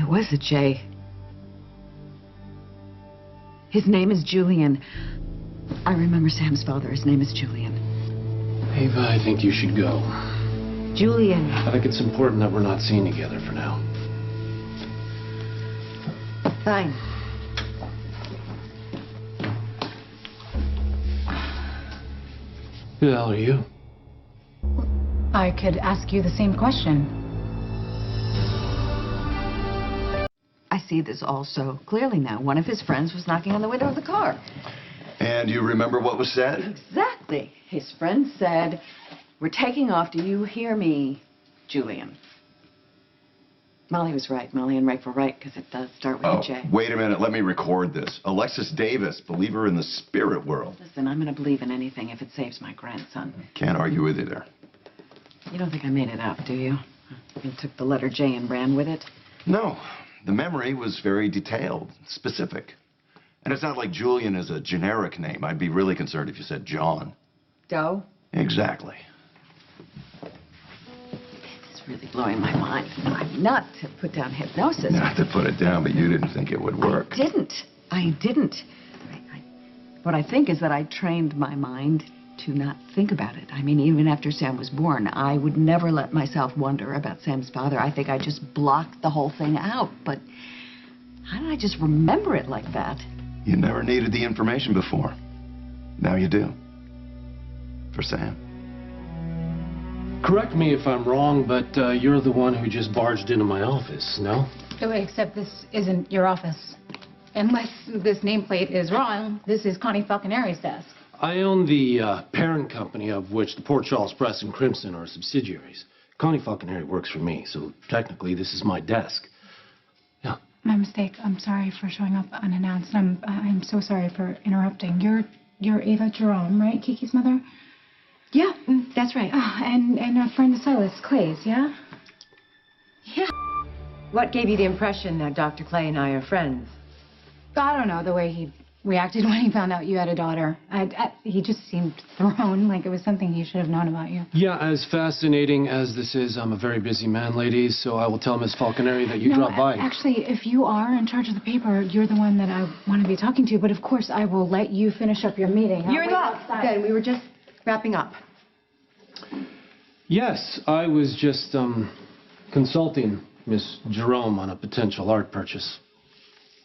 It was a J. His name is Julian. I remember Sam's father. His name is Julian. Ava, I think you should go. Julian. I think it's important that we're not seen together for now. Fine. Who the hell are you? I could ask you the same question. I see this all so clearly now. One of his friends was knocking on the window of the car. And you remember what was said? Exactly. His friend said, "We're taking off. Do you hear me, Julian?" Molly was right. Molly and Rick were right, because it does start with a J. Wait a minute. Let me record this. Alexis Davis, believer in the spirit world. Listen, I'm going to believe in anything if it saves my grandson. Can't argue with you there. You don't think I made it up, do you? You took the letter J and ran with it? No. The memory was very detailed, specific. And it's not like Julian is a generic name. I'd be really concerned if you said John. Doe? Exactly. It's really blowing my mind. I'm not to put down hypnosis. Not to put it down, but you didn't think it would work. I didn't. What I think is that I trained my mind to not think about it. I mean, even after Sam was born, I would never let myself wonder about Sam's father. I think I just blocked the whole thing out. But how did I just remember it like that? You never needed the information before. Now you do. For Sam. Correct me if I'm wrong, but you're the one who just barged into my office, no? Oh, except this isn't your office. Unless this nameplate is wrong, this is Connie Falconeri's desk. I own the parent company of which the Port Charles Press and Crimson are subsidiaries. Connie Falconeri works for me, so technically this is my desk. Yeah. My mistake. I'm sorry for showing up unannounced. I'm so sorry for interrupting. You're Ava Jerome, right? Kiki's mother? Yeah, that's right. And a friend of Silas, Clay's, yeah? Yeah. What gave you the impression that Dr. Clay and I are friends? I don't know, the way he reacted when he found out you had a daughter. He just seemed thrown, like it was something he should have known about you. Yeah, as fascinating as this is, I'm a very busy man, ladies, so I will tell Miss Falconeri that you dropped by. Actually, if you are in charge of the paper, you're the one that I want to be talking to, but of course I will let you finish up your meeting. You're not. Good, we were just wrapping up. Yes, I was just consulting Miss Jerome on a potential art purchase.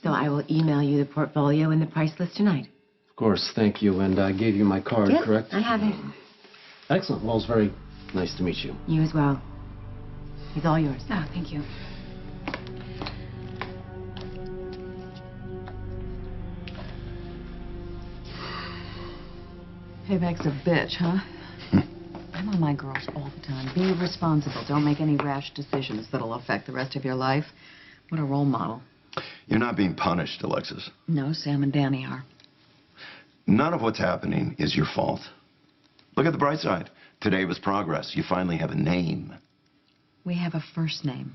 So I will email you the portfolio and the price list tonight. Of course, thank you, and I gave you my card, Yes, correct? I have it. Excellent. Well, it's very nice to meet you. You as well. It's all yours. Oh, thank you. Payback's a bitch, huh? I'm on my girls all the time. Be responsible. Don't make any rash decisions that'll affect the rest of your life. What a role model. You're not being punished, Alexis. No, Sam and Danny are. None of what's happening is your fault. Look at the bright side. Today was progress. You finally have a name. We have a first name.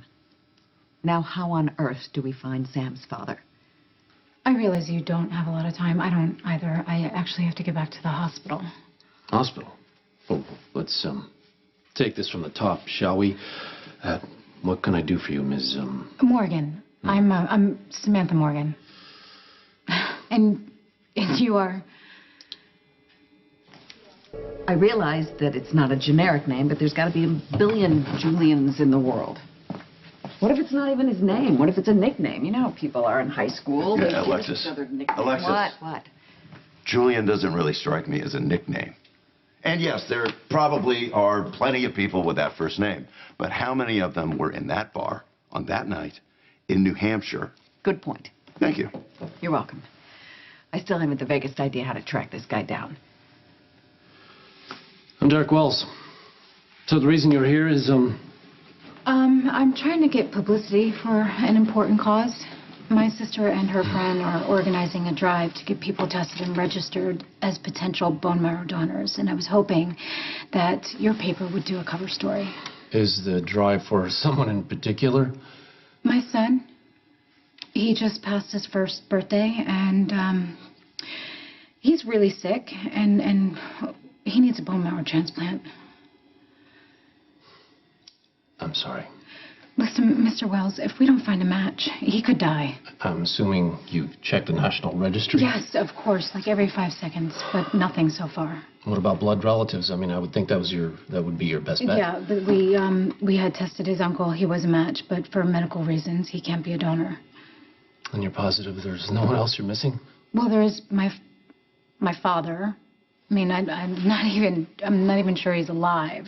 Now, how on earth do we find Sam's father? I realize you don't have a lot of time. I don't either. I actually have to get back to the hospital. Hospital? Oh, let's take this from the top, shall we? What can I do for you, Ms. Morgan. I'm Samantha Morgan. And you are... I realize that it's not a generic name, but there's got to be a billion Julians in the world. What if it's not even his name? What if it's a nickname? You know how people are in high school. They give Alexis. each other nicknames. Alexis. What? Julian doesn't really strike me as a nickname. And yes, there probably are plenty of people with that first name. But how many of them were in that bar on that night in New Hampshire? Good point. Thank you. You're welcome. I still haven't the vaguest idea how to track this guy down. I'm Derek Wells. So the reason you're here is, I'm trying to get publicity for an important cause. My sister and her friend are organizing a drive to get people tested and registered as potential bone marrow donors, and I was hoping that your paper would do a cover story. Is the drive for someone in particular? My son. He just passed his first birthday, and he's really sick, and he needs a bone marrow transplant. I'm sorry. Listen, Mr. Wells, if we don't find a match, he could die. I'm assuming you've checked the National Registry? Yes, of course, like every 5 seconds, but nothing so far. What about blood relatives? I mean, I would think that would be your best bet. Yeah, but we had tested his uncle. He was a match, but for medical reasons, he can't be a donor. And you're positive there's no one else you're missing? Well, there is my father. I mean, I'm not even sure he's alive.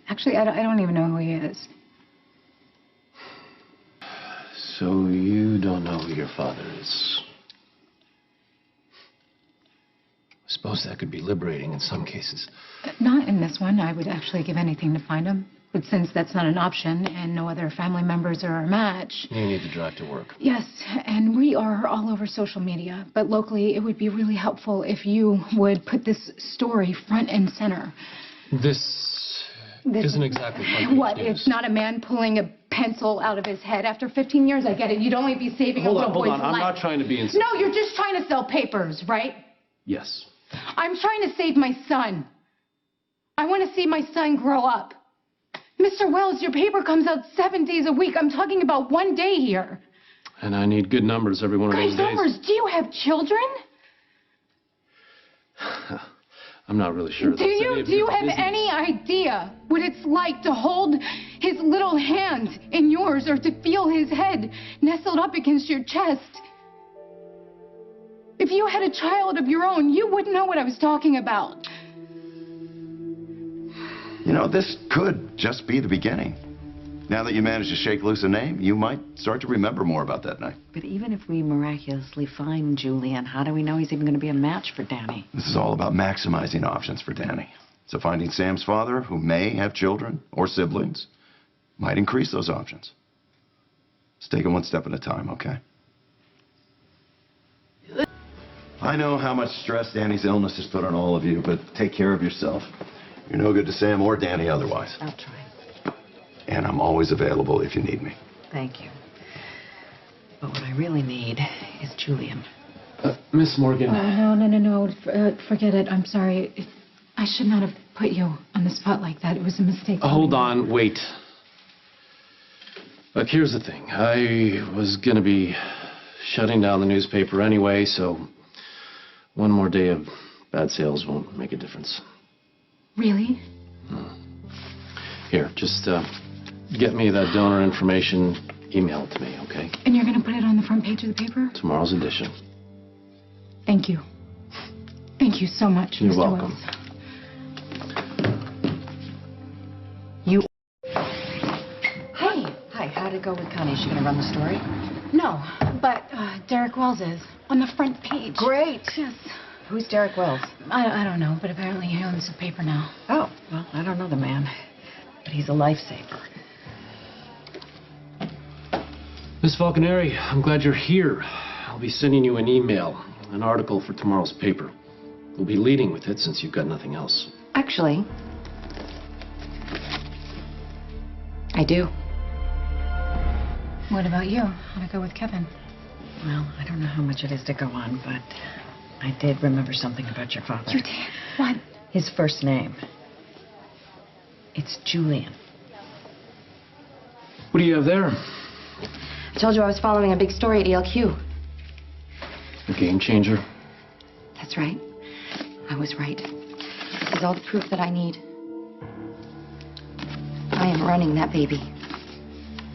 Actually, I don't even know who he is. So you don't know who your father is? I suppose that could be liberating in some cases. Not in this one. I would actually give anything to find him. But since that's not an option and no other family members are a match... You need to drive to work. Yes, and we are all over social media. But locally, it would be really helpful if you would put this story front and center. This isn't exactly front What? page news. It's not a man pulling a pencil out of his head. After 15 years, I get it. You'd only be saving a little boy's life. Hold on. I'm not trying to be insensitive. No, you're just trying to sell papers, right? Yes. I'm trying to save my son. I want to see my son grow up. Mr. Wells, your paper comes out 7 days a week. I'm talking about 1 day here. And I need good numbers every one of those Good days. numbers? Do you have children? I'm not really sure. Do you have any idea what it's like to hold his little hand in yours or to feel his head nestled up against your chest? If you had a child of your own, you would know what I was talking about. You know, this could just be the beginning. Now that you managed to shake loose a name, you might start to remember more about that night. But even if we miraculously find Julian, how do we know he's even going to be a match for Danny? This is all about maximizing options for Danny. So finding Sam's father, who may have children or siblings, might increase those options. Let's take it one step at a time, okay? I know how much stress Danny's illness has put on all of you, but take care of yourself. You're no good to Sam or Danny otherwise. I'll try. And I'm always available if you need me. Thank you. But what I really need is Julian. Miss Morgan. Oh, no. Forget it. I'm sorry. I should not have put you on the spot like that. It was a mistake. Hold on. Wait. Look, here's the thing. I was going to be shutting down the newspaper anyway, so one more day of bad sales won't make a difference. Really? Here, just get me that donor information, email it to me, okay? And you're going to put it on the front page of the paper? Tomorrow's edition. Thank you. Thank you so much, You're Mr. welcome. Wells. Hi, how'd it go with Connie? Is she going to run the story? No, but Derek Wells is on the front page. Great. Yes. Who's Derek Wells? I don't know, but apparently he owns the paper now. Oh, well, I don't know the man, but he's a lifesaver. Miss Falconeri, I'm glad you're here. I'll be sending you an email, an article for tomorrow's paper. We'll be leading with it since you've got nothing else. Actually, I do. What about you? How'd it go with Kevin? Well, I don't know how much it is to go on, but I did remember something about your father. You did? What? His first name. It's Julian. What do you have there? I told you I was following a big story at ELQ. A game changer? That's right. I was right. This is all the proof that I need. I am running that baby.